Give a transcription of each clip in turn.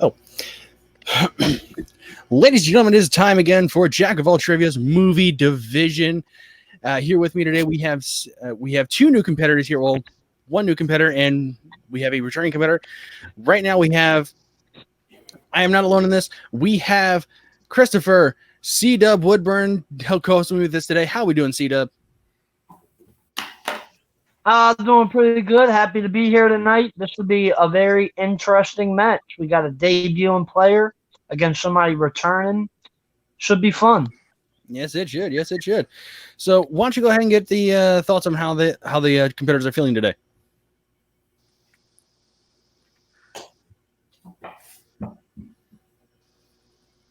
Oh, ladies and gentlemen, it is time again for Jack of All Trivia's movie division. Here with me today, we have two new competitors here. Well, one new competitor, and we have a returning competitor. Right now, we have. I am not alone in this. We have Christopher C-Dub Woodburn co-hosting with us today. How are we doing, C-Dub? Doing pretty good. Happy to be here tonight. This will be a very interesting match. We got a debuting player against somebody returning. Should be fun. Yes, it should. Yes, it should. So, why don't you go ahead and get the thoughts on how the competitors are feeling today?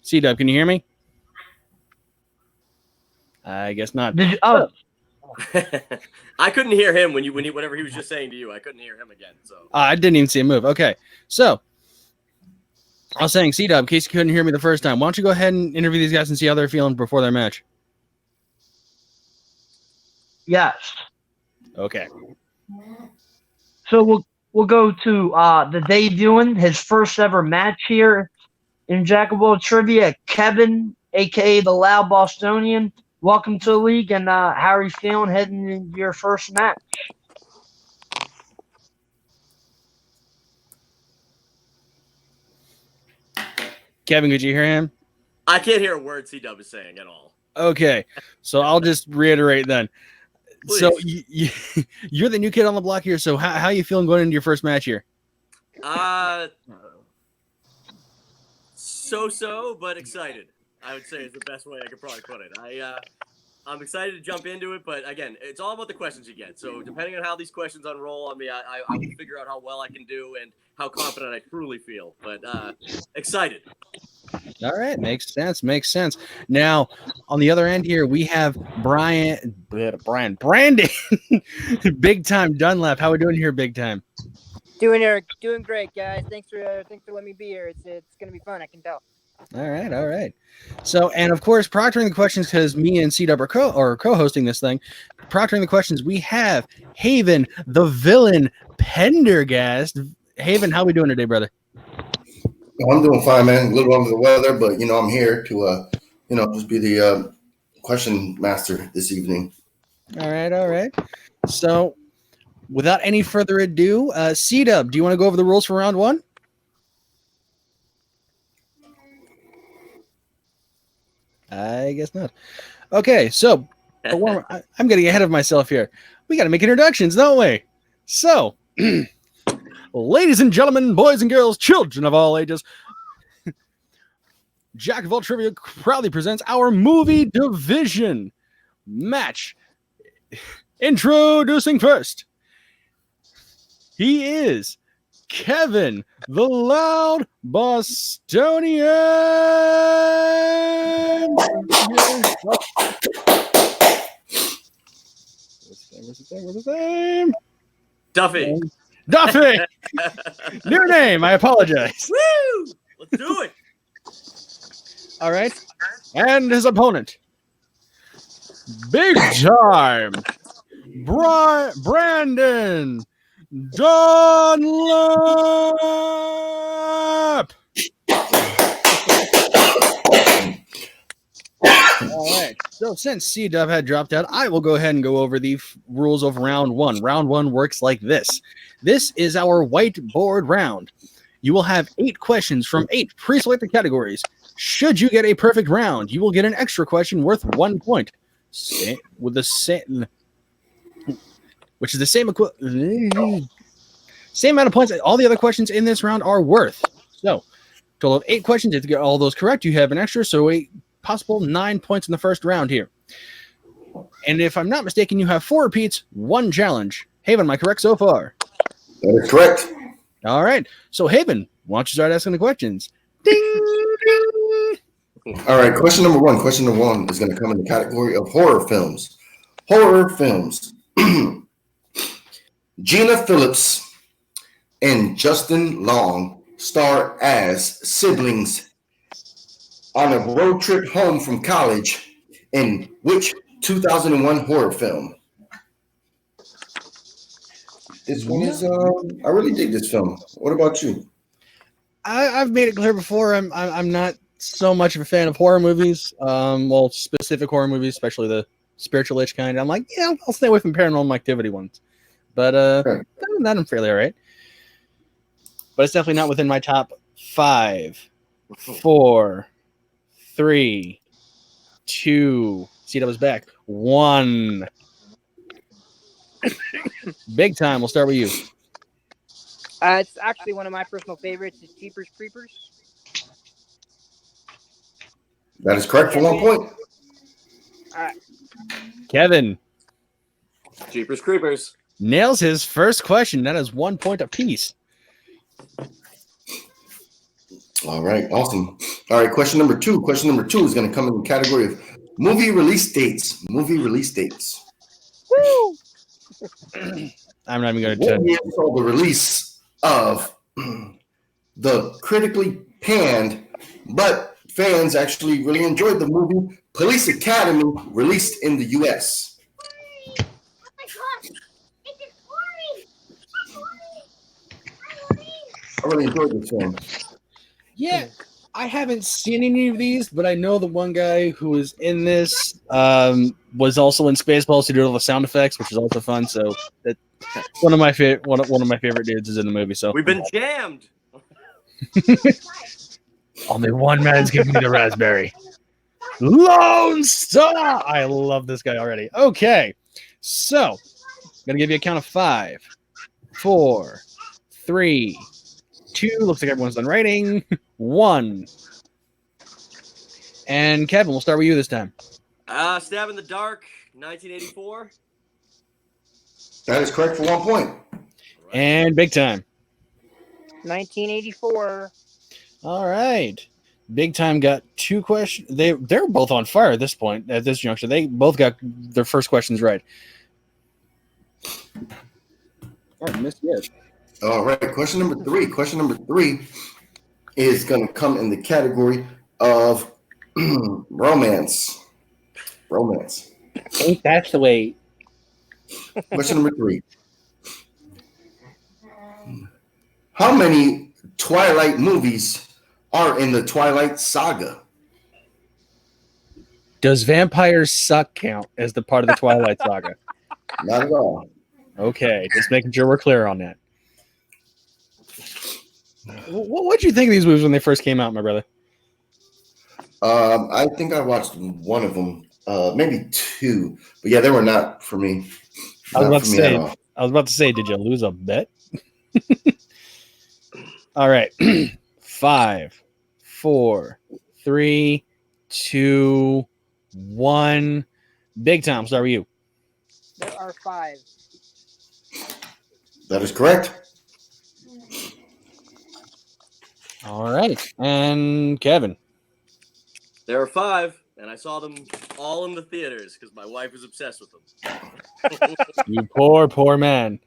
C-Dub, can you hear me? I guess not. Did you? Oh, I couldn't hear him when whatever he was just saying to you. I couldn't hear him again. So I didn't even see him move. Okay, so I was saying, C-Dub, in case you couldn't hear me the first time, why don't you go ahead and interview these guys and see how they're feeling before their match? yes. Okay. So we'll go to the debuting, his first ever match here in Jack of All Trivia. Kevin, aka the Loud Bostonian. Welcome to the league, and how are you feeling heading into your first match? Kevin, could you hear him? I can't hear a word C-Dub is saying at all. Okay, so I'll just reiterate then. Please. So you're the new kid on the block here. So how are you feeling going into your first match here? So, but excited. I would say is the best way I could probably put it. I'm excited to jump into it, but again, it's all about the questions you get. So depending on how these questions unroll on me, I will figure out how well I can do and how confident I truly feel. But excited. All right, makes sense. Makes sense. Now, on the other end here, we have Brandon, Big Time Dunlap. How are we doing here, Big Time? Doing great, guys. Thanks for letting me be here. It's gonna be fun. I can tell. All right. So, and of course, proctoring the questions, because me and C-Dub are co-hosting this thing. Proctoring the questions, we have Haven, the villain Pendergast. Haven, how we doing today, brother? I'm doing fine, man. A little under the weather, but I'm here to just be the question master this evening. All right. So, without any further ado, C-Dub, do you want to go over the rules for round one? I guess not. Okay, so I'm getting ahead of myself here. We got to make introductions, don't we? So, ladies and gentlemen, boys and girls, children of all ages, Jack of All Trivia proudly presents our movie division match. Introducing first, he is Kevin, the Loud Bostonian. What's his name? Duffey. Duffey. New name. I apologize. Woo! Let's do it. All right. And his opponent, Big Time Brannon Dunlap. All right. So since C-Dub had dropped out, I will go ahead and go over the rules of round one. Round one works like this. This is our whiteboard round. You will have 8 questions from 8 pre-selected categories. Should you get a perfect round, you will get an extra question worth 1 point. Which is the same amount of points that all the other questions in this round are worth. So, total of 8 questions. If you get all those correct, you have an extra, so a possible 9 points in the first round here. And if I'm not mistaken, you have 4 repeats, 1 challenge. Haven, am I correct so far? That is correct. All right. So, Haven, why don't you start asking the questions? Ding, ding. All right, question number one. Question number one is going to come in the category of horror films. Horror films. Gina Phillips and Justin Long star as siblings on a road trip home from college in which 2001 horror film? This one is, I really dig this film. What about you? I've made it clear before. I'm not so much of a fan of horror movies. Well, specific horror movies, especially the spiritual itch kind. I'm like, yeah, I'll stay away from Paranormal Activity ones. But other than that, I'm fairly all right. But it's definitely not within my top 5, 4, 3, 2. See, that was back. 1. Big time. We'll start with you. It's actually one of my personal favorites. It's Jeepers Creepers. That is correct for 1 point. All right. Kevin Jeepers Creepers. nails his first question. That is 1 point apiece. All right, awesome. All right, question number 2. Question number 2 is going to come in the category of movie release dates. Movie release dates. Woo! I'm not even going What to. year saw the release of the critically panned, but fans actually really enjoyed the movie Police Academy, released in the U.S.? I really enjoyed this film. Yeah, I haven't seen any of these, but I know the one guy who was in this was also in Spaceballs, who did all the sound effects, which is also fun. So that one of my favorite dudes is in the movie. So We've been jammed. only one man's giving me the raspberry. Lone Star. I love this guy already. Okay, so I'm gonna give you a count of 5, 4, 3, 2. Looks like everyone's done writing. 1. And Kevin, we'll start with you this time. Stab in the Dark, 1984. That is correct for 1 point. And Big Time. 1984. All right. Big Time got 2 questions. They're both on fire at this point, at this juncture. They both got their first questions right. All right, missed yet. All right, question number 3. Question number 3 is going to come in the category of romance. Romance. Ain't that the way? Question number 3. How many Twilight movies are in the Twilight Saga? Does Vampires Suck count as the part of the Twilight Saga? Not at all. Okay, just making sure we're clear on that. What did you think of these movies when they first came out, my brother? I think I watched one of them, maybe 2, but yeah, they were not for me. I was Not about to say, did you lose a bet? All right. 5, 4, 3, 2, 1. Big Time, start with you. There are 5. That is correct. All right. And Kevin. There are 5, and I saw them all in the theaters because my wife is obsessed with them. You poor man.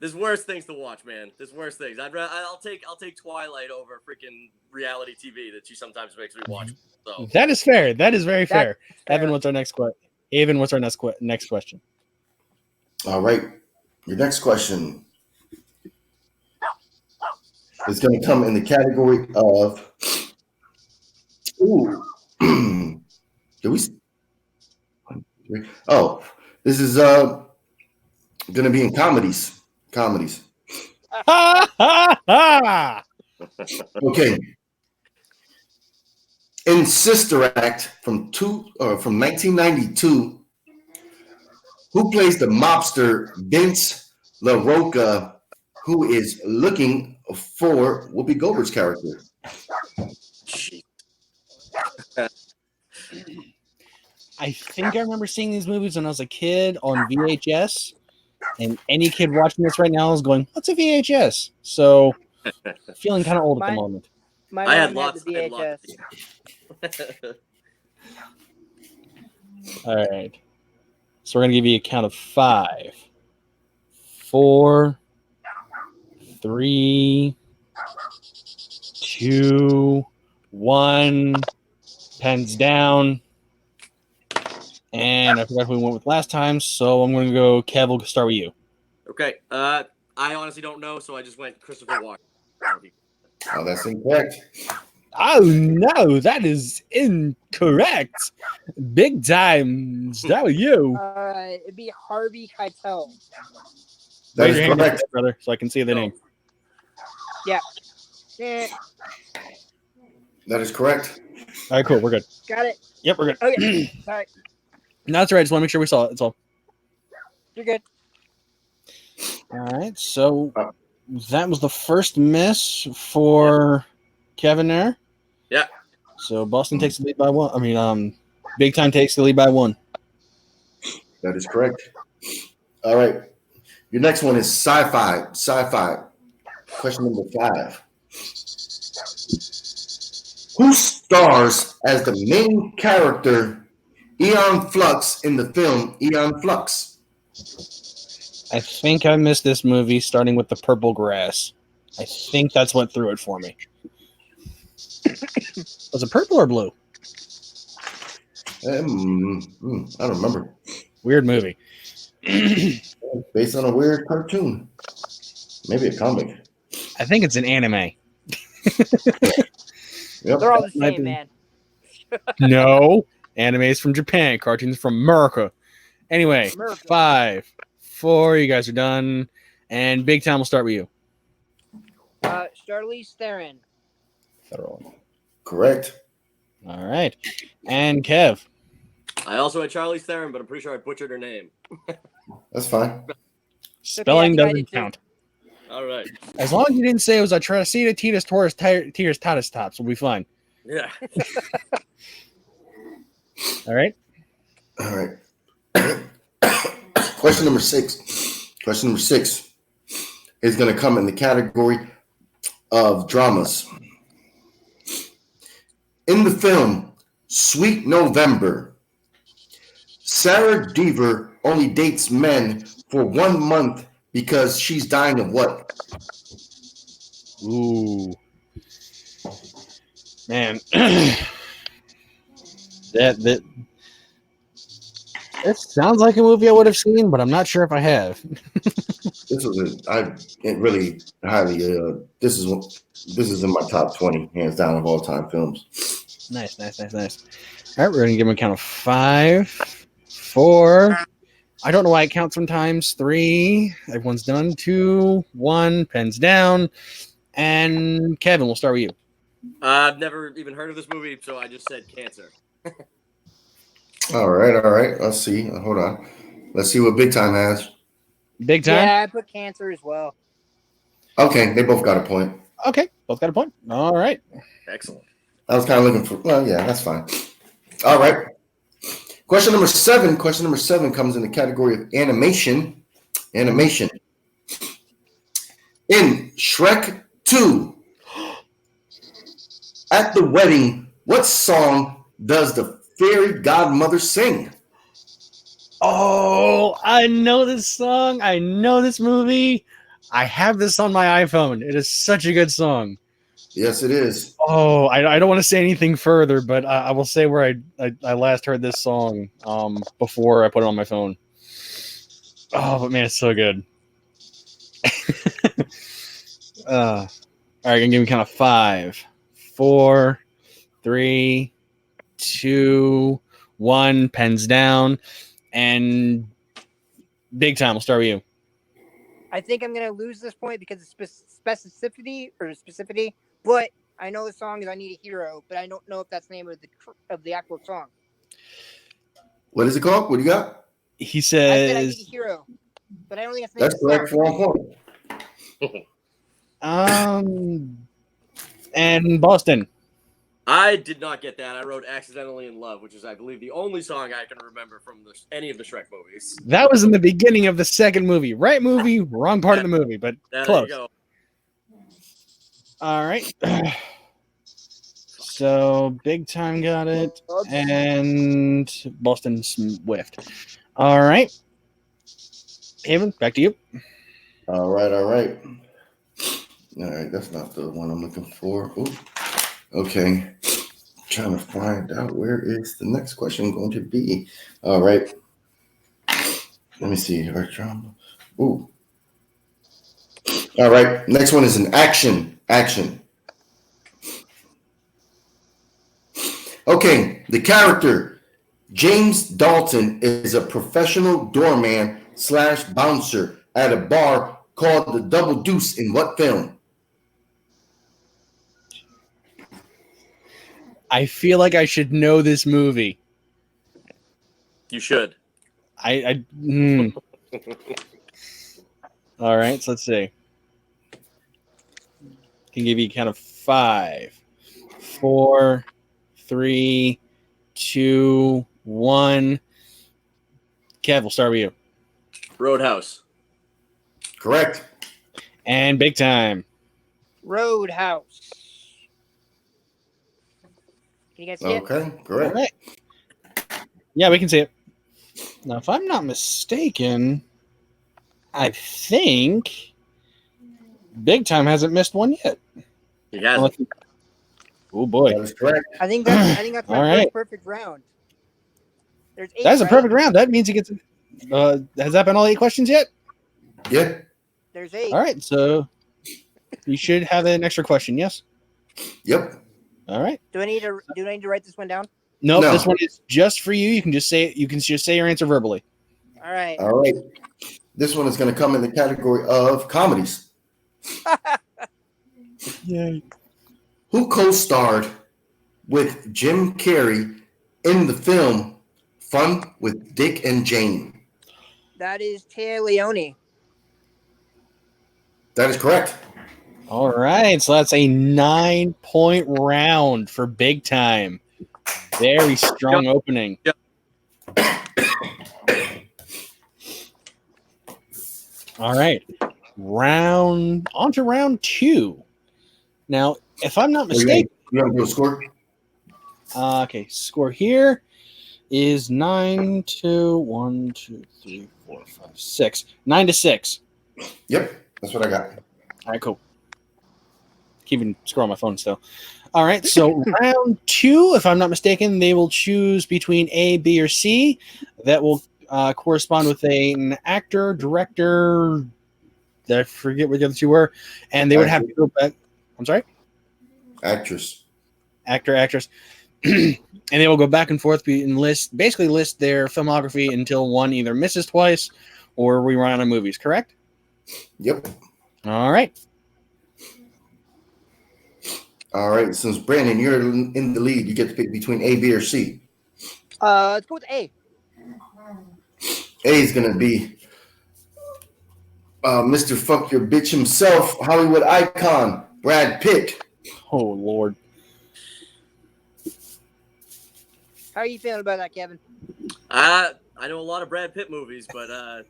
There's worse things to watch, man. There's worse things. I'll take Twilight over freaking reality TV that she sometimes makes me watch. So That is fair. That is very fair. fair. Evan, what's our next question? Evan, what's our next question? All right. Your next question is going to come in the category of. Ooh. Did we? 1, 3. Oh, this is going to be in comedies. Comedies. Ha ha ha! Okay. In Sister Act from 1992, who plays the mobster Vince LaRocca, who is looking for Whoopi Goldberg's character? I think I remember seeing these movies when I was a kid on VHS, and any kid watching this right now is going, "What's a VHS?" So, feeling kind of old at the moment. My I had mom lots. the I had VHS. lots. All right. So we're gonna give you a count of 5, 4, 3, 2, 1. Pens down. And I forgot who we went with last time, so I'm going to go. Kev, we'll start with you. Okay. I honestly don't know, so I just went Christopher Walken. Oh, that's incorrect. Oh no, that is incorrect. Big time. Is that with you? It'd be Harvey Keitel. That Raise is your hand, correct. brother, so I can see the No. name. Yeah. That is correct. All right, cool. We're good. Got it. Yep, we're good. Okay. Sorry. No, that's all right. Just want to make sure we saw it. That's all. You're good. All right. So that was the first miss for Kevin there. Yeah. So Boston takes the lead by one. I mean, Big Time takes the lead by one. That is correct. All right. Your next one is sci-fi. Sci-fi. Question number 5. Who stars as the main character Eon Flux in the film Eon Flux? I think I missed this movie starting with the purple grass. I think that's what threw it for me. Was it purple or blue? I don't remember. Weird movie. Based on a weird cartoon. Maybe a comic. I think it's an anime. Yep. They're all the Might same, be. man. No. Animes from Japan. Cartoons from America. Anyway, America. 5, 4. You guys are done. And Big Time will start with you. Charlize Theron. Federal. Correct. All right. And Kev. I also had Charlize Theron, but I'm pretty sure I butchered her name. That's fine. Spelling I think I doesn't did too. count. All right. As long as you didn't say it was a Traceta Titus Taurus Titus Tatus Tops, we'll be fine. Yeah. All right. All right. Question number 6. Question number 6 is going to come in the category of dramas. In the film Sweet November, Sarah Deaver only dates men for 1 month because she's dying of what? Ooh. Man. that it sounds like a movie I would have seen, but I'm not sure if I have. This was it really highly this is in my top 20 hands down of all time films. Nice. All right, we're gonna give him a count of 5, 4. I don't know why it counts sometimes. 3. Everyone's done. 2, 1. Pens down. And Kevin, we'll start with you. I've never even heard of this movie, so I just said Cancer. All right. Let's see. Hold on. Let's see what Big Time has. Big Time. Yeah, I put Cancer as well. Okay, they both got a point. Okay, both got a point. All right. Excellent. I was kind of looking for. Well, yeah, that's fine. All right. Question number 7. Question number 7 comes in the category of animation. Animation. In Shrek 2, at the wedding, what song does the fairy godmother sing? Oh, I know this song. I know this movie. I have this on my iPhone. It is such a good song. Yes, it is. Oh, I don't want to say anything further, but I will say where I last heard this song before I put it on my phone. Oh, but man, it's so good. All right, gonna give me kind of 5, 4, 3, 2, 1. Pens down, and Big Time. We'll start with you. I think I'm gonna lose this point because of specificity, but I know the song is "I Need a Hero," but I don't know if that's the name of the actual song. What is it called? What do you got? He I said I need a says, hero, but I don't think that's the name That's of the correct song. for 1 point. and Boston. I did not get that. I wrote "Accidentally in Love," which is, I believe, the only song I can remember from any of the Shrek movies. That was in the beginning of the second movie. Right movie, wrong part of the movie, but There close. you go. All right. So Big Time got it, and Boston whiffed. All right. Evan, back to you. All right. That's not the one I'm looking for. Ooh. Okay. Trying to find out where is the next question going to be. All right. Let me see. Our drama. Ooh. All right. Next one is an action. Action. Okay. The character James Dalton is a professional doorman / bouncer at a bar called the Double Deuce in what film? I feel like I should know this movie. You should. All right, so let's see. Can give you kind of 5, 4, 3, 2, 1. Kev, we'll start with you. Roadhouse. Correct. And Big Time. Roadhouse. Can you guys see it? Okay. All Correct. right. Yeah, we can see it. Now, if I'm not mistaken, I think Big Time hasn't missed one yet. He has. Oh boy, That is correct. I think that's my All first right. perfect round. There's 8. that's a right? perfect round. That means he gets. Has that been all 8 questions yet? Yeah. There's 8. All right, so you should have an extra question. Yes. Yep. All right. Do I need to write this one down? Nope, No. this one is just for you. You can just say your answer verbally. All right. All right. This one is going to come in the category of comedies. Yay. Who co-starred with Jim Carrey in the film Fun with Dick and Jane? That is Tia Leone. That is correct. All right, so that's a 9-point round for Big Time. Very strong opening. Yep. All right, on to round 2. Now, if I'm not mistaken, You want to do a score? okay, score here is 9 to 1, 2, 3, 4, 5, 6. 9 to 6. Yep. That's what I got. All right, cool. Keeping score on my phone still. All right, so round 2, if I'm not mistaken, they will choose between A, B, or C. That will correspond with an actor, director. I forget what the other 2 were, and they would have to go back. I'm sorry, Actress. actor, actress, and they will go back and forth and list their filmography until one either misses twice or we run out of movies. Correct? Yep. All right. All right. Since Brandon, you're in the lead, you get to pick between A, B, or C. Let's go with A. A is going to be Mr. Fuck Your Bitch himself, Hollywood icon, Brad Pitt. Oh Lord. How are you feeling about that, Kevin? I know a lot of Brad Pitt movies, but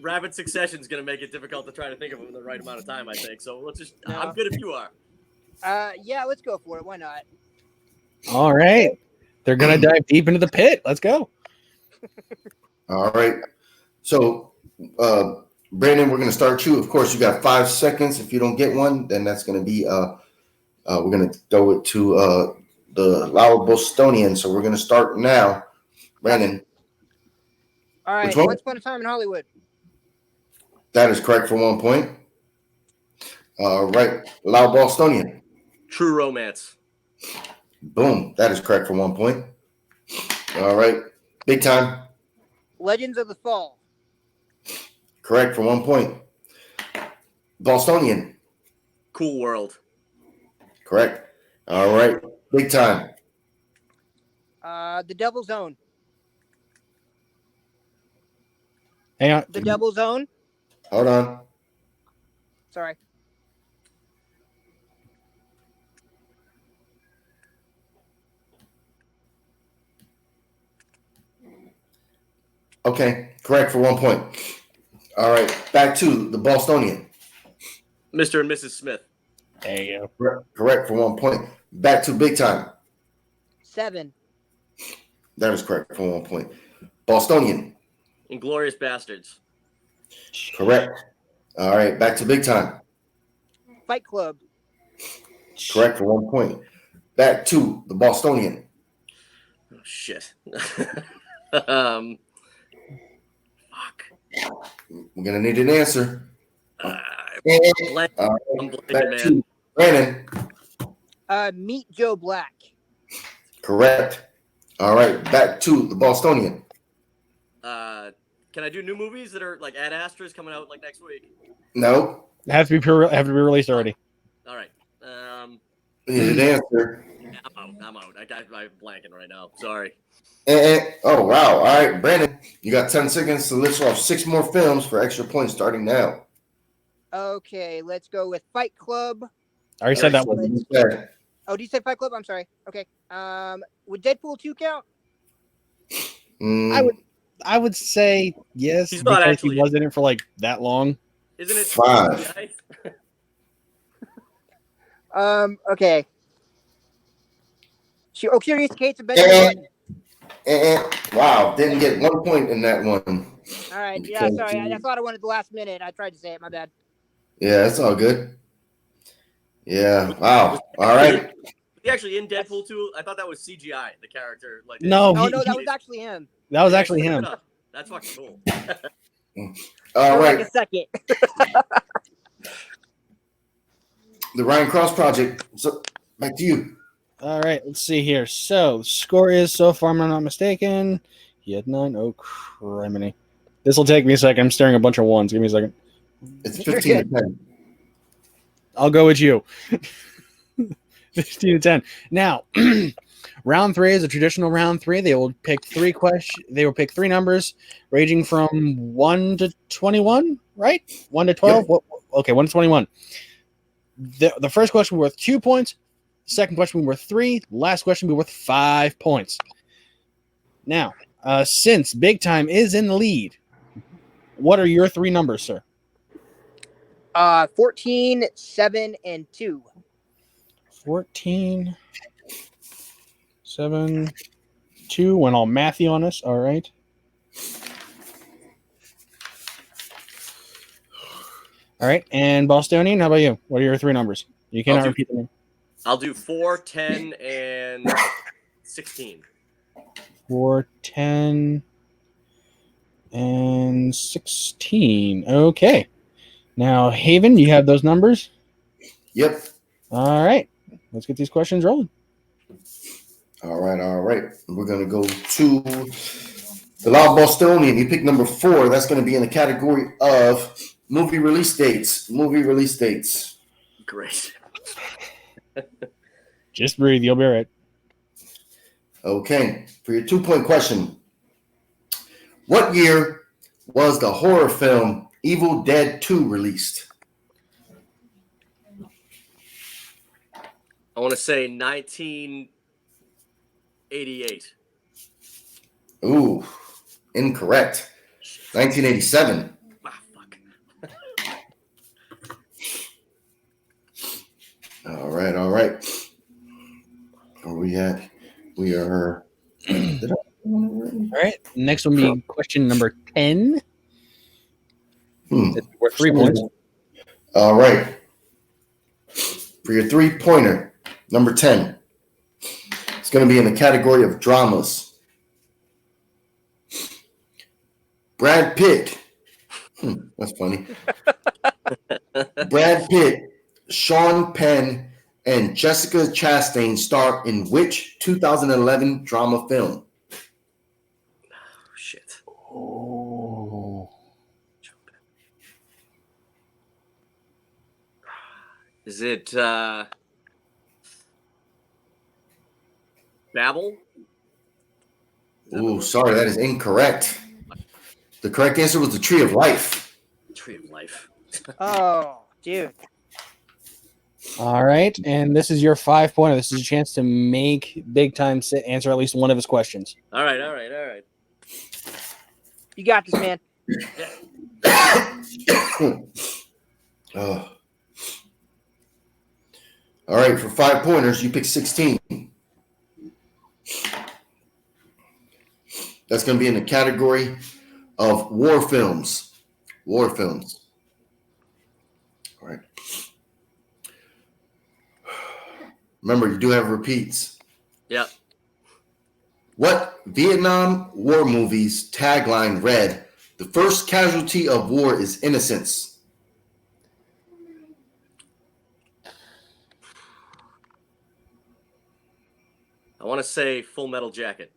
rapid succession is going to make it difficult to try to think of them in the right amount of time, I think. So let's just, No. I'm good if you are. Yeah, let's go for it. Why not? All right. They're going to dive deep into the pit. Let's go. All right. So, Brandon, we're going to start you. Of course, you got 5 seconds. If you don't get one, then that's going to be, we're going to throw it to the loud Bostonian. So we're going to start now. Brandon. All right. Which one? Once Upon a Time in Hollywood. That is correct for 1 point. All right. Loud Bostonian. True Romance. Boom. That is correct for 1 point. All right. Big Time. Legends of the Fall. Correct for 1 point. Bostonian. Cool World. Correct. All right. Big Time. The Double Zone. Hang on. The Double Zone. Hold on. Sorry. Okay. Correct for 1 point. All right. Back to the Bostonian. Mr. and Mrs. Smith. There you go. Correct for 1 point. Back to Big Time. 7. That is correct for 1 point. Bostonian. Inglorious Bastards. Correct. All right. Back to Big Time. Fight Club. Correct for 1 point. Back to the Bostonian. Oh, shit. Fuck. We're going to need an answer. Blank. All I'm right, blanking, back man. to Brannon. Meet Joe Black. Correct. All right, back to the Bostonian. Can I do new movies that are like Ad Astra's coming out like next week? No. Have to be released already. All right. Here's the answer. I'm out. I'm blanking right now. Sorry. Oh, wow. All right, Brandon, you got 10 seconds to list off 6 more films for extra points starting now. Okay, let's go with Fight Club. I already said that one. Okay. Oh, did you say Fight Club? I'm sorry. Okay. Would Deadpool 2 count? I would say yes, He's not because actually he was in it for like that long. Isn't it 5. CGI? Okay. Curious Kate's a better. Wow, didn't get 1 point in that one. All right. Yeah, sorry. I thought I wanted the last minute. I tried to say it. My bad. Yeah, it's all good. Yeah, wow. All right. He actually in Deadpool 2? I thought that was CGI, the character. Like No, Oh, no, that was actually him. that was actually him. That's fucking cool. All For right. like a second. The Ryan Cross Project. So, back to you. All right, let's see here. So, score is so far, if I'm not mistaken. He had 9. Oh, criminy. This will take me a second. I'm staring at a bunch of ones. Give me a second. It's 15 to 10. I'll go with you. 15 to 10. Now, round 3 is a traditional round 3. They will pick 3 questions. They will pick 3 numbers ranging from 1 to 21, right? 1 to 12? Yep. Okay, 1 to 21. The first question will be worth 2 points. Second question will be worth 3. Last question will be worth 5 points. Now, since Big Time is in the lead, what are your 3 numbers, sir? 14, 7, and 2. 14, 7, 2. Went all mathy on us. All right. All right. And Bostonian, how about you? What are your 3 numbers? You cannot repeat them. I'll do 4, 10, and 16. 4, 10, and 16. Okay. Now, Haven, you have those numbers? Yep. All right. Let's get these questions rolling. All right. We're going to go to the Loud Bostonian. You pick number 4. That's going to be in the category of movie release dates. Great. Just breathe. You'll be all right. Okay. For your 2-point question, what year was the horror film Evil Dead 2 released? I want to say 1988. Ooh, incorrect. 1987. Ah, fuck. All right. Where we at? We are. All right. Next will be question number 10. Worth 3 points. All right. For your 3-pointer, number 10, it's going to be in the category of dramas. Brad Pitt. That's funny. Brad Pitt, Sean Penn, and Jessica Chastain star in which 2011 drama film? Shit. Oh. Is it Babel? Ooh, sorry, that is incorrect. The correct answer was The Tree of Life. Tree of Life. Oh, dude. All right. And this is your 5-pointer. This is a chance to make Big Time answer at least one of his questions. All right. You got this, man. Oh. All right, for 5-pointers, you pick 16. That's going to be in the category of war films. All right. Remember, you do have repeats. Yep. What Vietnam War movie's tagline read, "The first casualty of war is innocence"? I want to say Full Metal Jacket.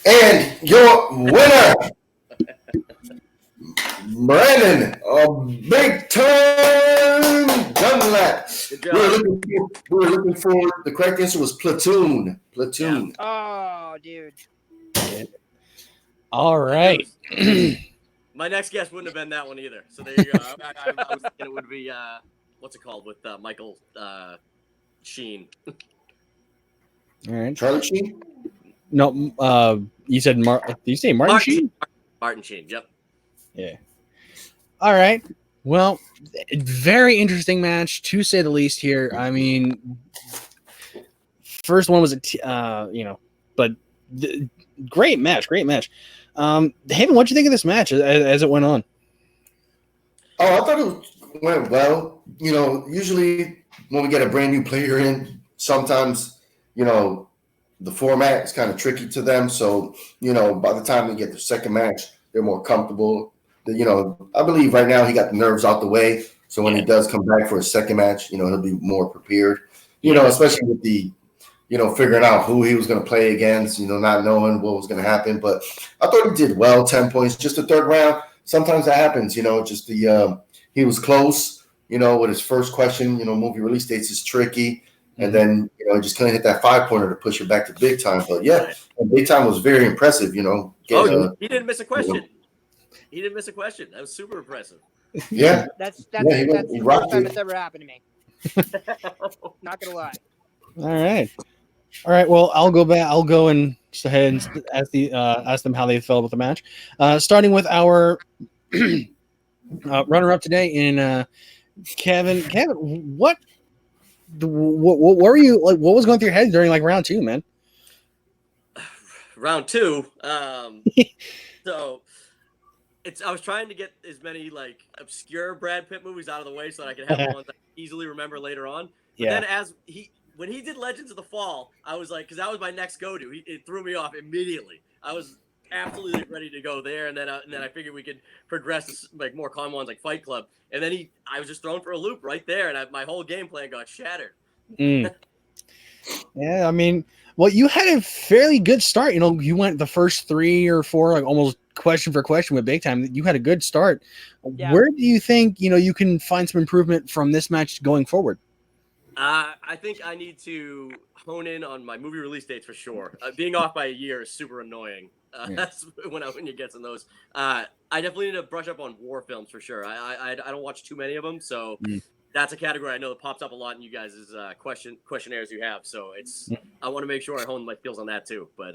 And your winner, Brannon, a big turn Dunlap. Good We job. were looking for the correct answer was Platoon. Platoon. Oh, dude. All right. My next guess wouldn't have been that one either. So there you go. I was thinking it would be what's it called with Michael Sheen. All right. Charlie Sheen? No, you said did you say Martin Sheen? Martin Sheen. Yep. Yeah. All right. Well, very interesting match to say the least here. I mean, first one was but great match. Haven, what'd you think of this match as it went on? Oh, I thought it went well. You know, usually when we get a brand new player in, sometimes, you know, the format is kind of tricky to them. So, you know, by the time they get their second match, they're more comfortable. You know, I believe right now he got the nerves out the way. So when he does come back for his second match, you know, he'll be more prepared. You know, especially with the, you know, figuring out who he was going to play against, you know, not knowing what was going to happen. But I thought he did well, 10 points. Just the third round, sometimes that happens, you know, just he was close, you know, with his first question, you know, movie release dates is tricky. And then, you know, just couldn't hit that 5-pointer to push it back to big time. But, yeah, big time was very impressive, you know. He didn't miss a question. You know. He didn't miss a question. That was super impressive. Yeah. That's the first time it's ever happened to me. Not going to lie. All right. Well, I'll go back. I'll go and just ahead and ask them how they felt about the match. Starting with our runner-up today in Kevin. Kevin, what were you like? What was going through your head during like round 2, man? Round 2. So I was trying to get as many like obscure Brad Pitt movies out of the way so that I could have ones I could easily remember later on. But then when he did Legends of the Fall, I was like, because that was my next go-to. It threw me off immediately. I was absolutely ready to go there, and then I figured we could progress to like more common ones like Fight Club. And then I was just thrown for a loop right there, and my whole game plan got shattered. Yeah, I mean, well, you had a fairly good start. You know, you went the first 3 or 4, like almost question for question with Big Time. You had a good start. Yeah. Where do you think, you know, you can find some improvement from this match going forward? I think I need to hone in on my movie release dates for sure. Being off by a year is super annoying. That's when you get in those. I definitely need to brush up on war films for sure. I don't watch too many of them, so that's a category I know that pops up a lot in you guys' questionnaires you have. So I want to make sure I hone my skills on that too. But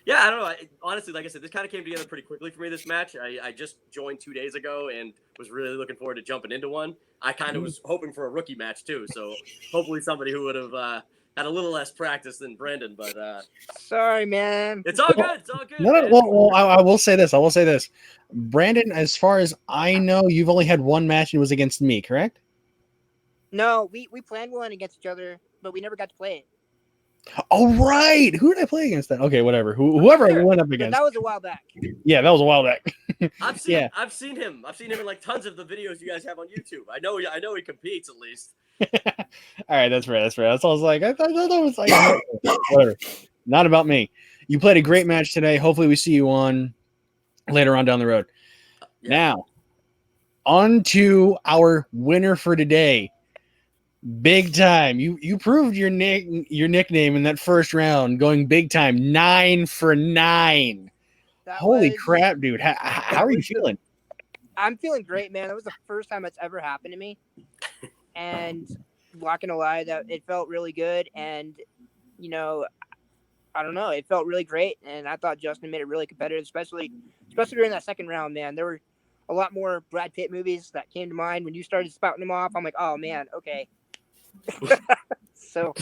yeah, I don't know. Honestly, like I said, this kind of came together pretty quickly for me. This match, I just joined 2 days ago and was really looking forward to jumping into one. I kind of was hoping for a rookie match too, so hopefully somebody who would have had a little less practice than Brendan. But sorry, man. It's all good. It's all good. No. Well, I will say this. Brandon, as far as I know, you've only had one match and it was against me, correct? No, we planned one against each other, but we never got to play it. Oh, right. Who did I play against then? Okay, whatever. Whoever I went up against. That was a while back. Yeah, that was a while back. I've seen him in like tons of the videos you guys have on YouTube. I know he competes at least. All right, that's fair. That's all I was like. I thought that was like whatever. Not about me. You played a great match today. Hopefully we see you on later on down the road. Now, on to our winner for today. Big Time. You proved your nickname in that first round, going Big Time, 9 for 9. Holy crap, dude! How are you feeling? I'm feeling great, man. That was the first time it's ever happened to me, and not gonna lie, that it felt really good. And you know, I don't know, it felt really great. And I thought Justin made it really competitive, especially during that second round. Man, there were a lot more Brad Pitt movies that came to mind when you started spouting them off. I'm like, oh man, okay. So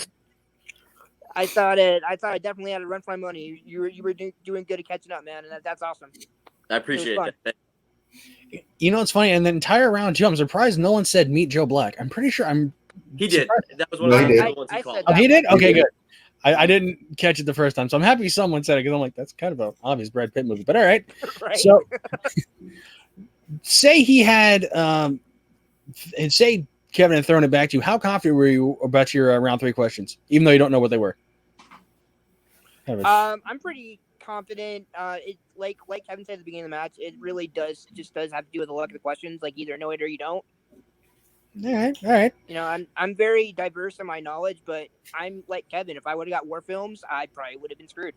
I thought I definitely had to run for my money. You were doing good at catching up, man, and that's awesome. I appreciate that. You know, it's funny. And the entire round, too, I'm surprised no one said Meet Joe Black. I'm pretty sure he did. That was one of the ones he called. Oh, he did? Okay, good. I didn't catch it the first time, so I'm happy someone said it because I'm like, that's kind of an obvious Brad Pitt movie. But all right. Right. So say he had, say Kevin, and throwing it back to you, how confident were you about your round 3 questions, even though you don't know what they were? I'm pretty confident. It like Kevin said at the beginning of the match, it really does have to do with the luck of the questions. Like either know it or you don't. All right. You know, I'm very diverse in my knowledge, but I'm like Kevin. If I would have got war films, I probably would have been screwed.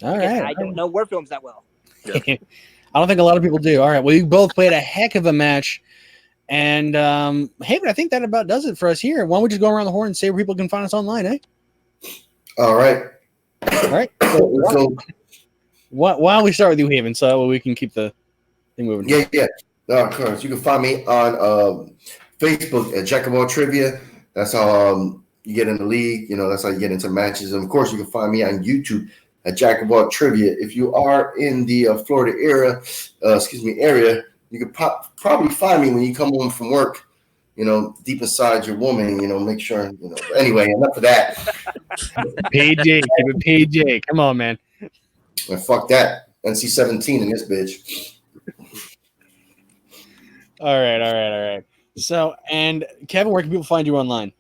All right. I don't know war films that well. I don't think a lot of people do. All right. Well, you both played a heck of a match. And hey, but I think that about does it for us here. Why don't we just go around the horn and say where people can find us online, eh? All right. All right. So, why don't we start with you, Haven, so we can keep the thing moving? yeah. Of course. You can find me on Facebook at Jack of All Trivia. That's how you get in the league. You know, that's how you get into matches. And of course, you can find me on YouTube at Jack of All Trivia. If you are in the Florida area, you can probably find me when you come home from work. You know, deep inside your woman. You know, make sure. You know. Anyway, enough of that. PJ, keep it PJ. Come on, man. And fuck that. NC-17 in this bitch. All right. So, and Kevin, where can people find you online?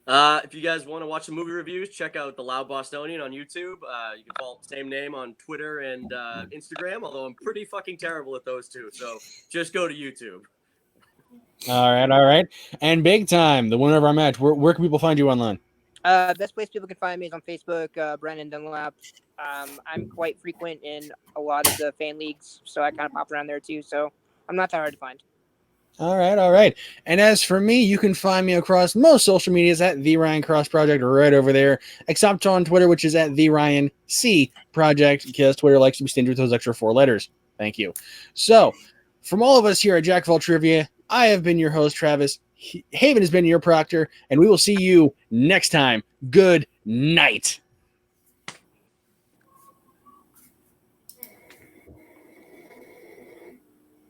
If you guys want to watch some movie reviews, check out The Loud Bostonian on YouTube. You can follow the same name on Twitter and Instagram, although I'm pretty fucking terrible at those two. So just go to YouTube. All right. And big time, the winner of our match. Where can people find you online? Best place people can find me is on Facebook, Brannon Dunlap. I'm quite frequent in a lot of the fan leagues, so I kind of pop around there too. So I'm not that hard to find. All right. And as for me, you can find me across most social medias at The Ryan Cross Project right over there, except on Twitter, which is at The Ryan C Project, because Twitter likes to be stingy with those extra 4 letters. Thank you. So, from all of us here at Jack of All Trivia, I have been your host, Travis. Haven has been your proctor, and we will see you next time. Good night.